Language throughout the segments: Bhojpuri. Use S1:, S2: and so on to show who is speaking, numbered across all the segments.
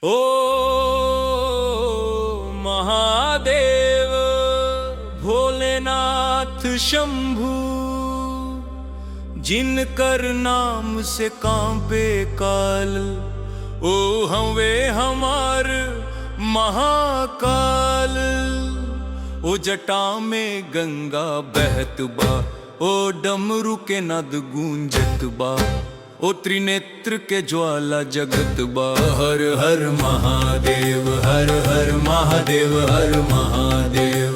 S1: ओ महादेव भोलेनाथ शंभु, जिनकर नाम से कांपे काल, ओ हवे हमार महाकाल। ओ जटा में गंगा बहत बा, ओ डमरू के नद गूंजत बा, ओ त्रिनेत्र के ज्वाला जगत बा। हर हर महादेव, हर हर महादेव, हर महादेव।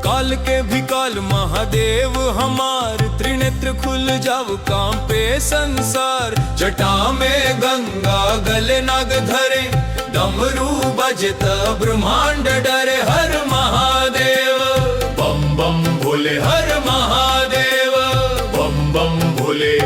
S1: काल के भी काल महादेव हमार, त्रिनेत्र खुल जाव कांपे संसार। जटा में गंगा गले नाग धरे, डमरू बजत ब्रह्मांड डरे। हर महादेव बम बम भोले, हर महादेव बम बम भोले।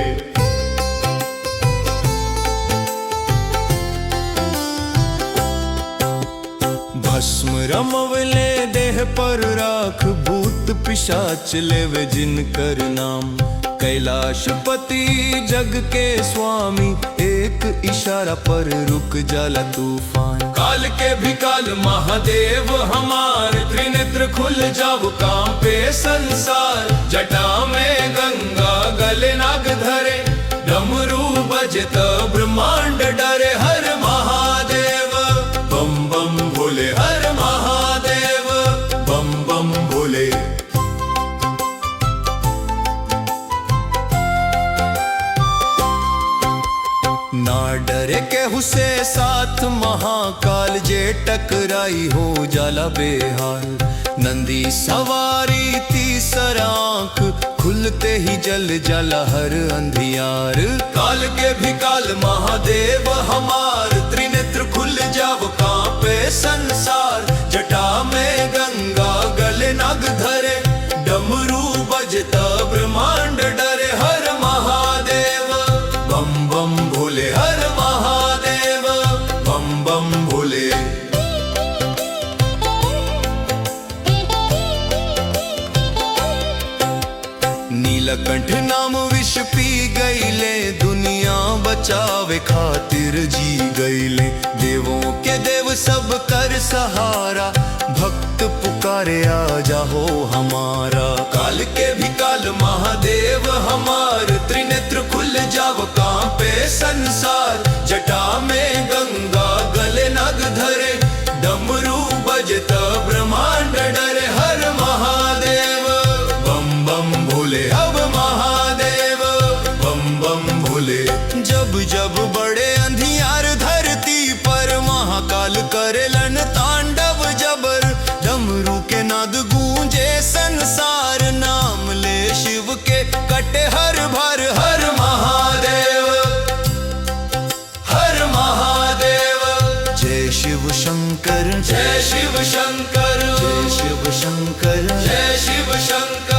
S1: भस्म रमवले देह पर राख, भूत पिशाच लेवे जिनकर नाम। कैलाशपति जग के स्वामी, एक इशारा पर रुक जाला तूफान। काल के भी काल महादेव हमार, त्रिनेत्र खुल जाव कांपे संसार। जटा में गंगा गले नाग धरे, डमरू बजत ब्रह्मांड डरे। हर महादेव बम बम भोले, हर महादेव बम बम भोले। ना डरे केहू से साथ महाकाल, जे टकराई हो जाला बेहाल। नंदी सवारी तीसर आंख, खुलते ही जल जाला हर अंधियार। काल के भी काल महादेव हमार, त्रिनेत्र खुल जाव कांपे संसार। जटा में गंगा गले नाग धरे, डमरू बजता ब्रह्मांड डरे। हर महादेव बम बम भोले, हर महादेव बम बम भोले। नीलकंठ नाम विष पी गईले, दुनिया बचावे खातिर जी गईले। देवों के देव सब कर सहारा, भक्त पुकारे आ जाहो हमारा। काल के भी काल महादेव हमार, त्रिनेत्र खुल जाव कांपे संसार। जटा में गंगा गले नाग धरे, डमरू बजत ब्रह्मांड डरे। हर महादेव बम बम भोले, अब महादेव बम बम भोले। जब जब बड़े अंधियार धरती पर, महाकाल करेलन तांडव जबर। डमरू के नाद गूंजे संसार, नाम ले शिव के कटे हर भर। हर महादेव, हर महादेव। जय शिव शंकर, जय शिव शंकर, जय शिव शंकर, जय शिव शंकर।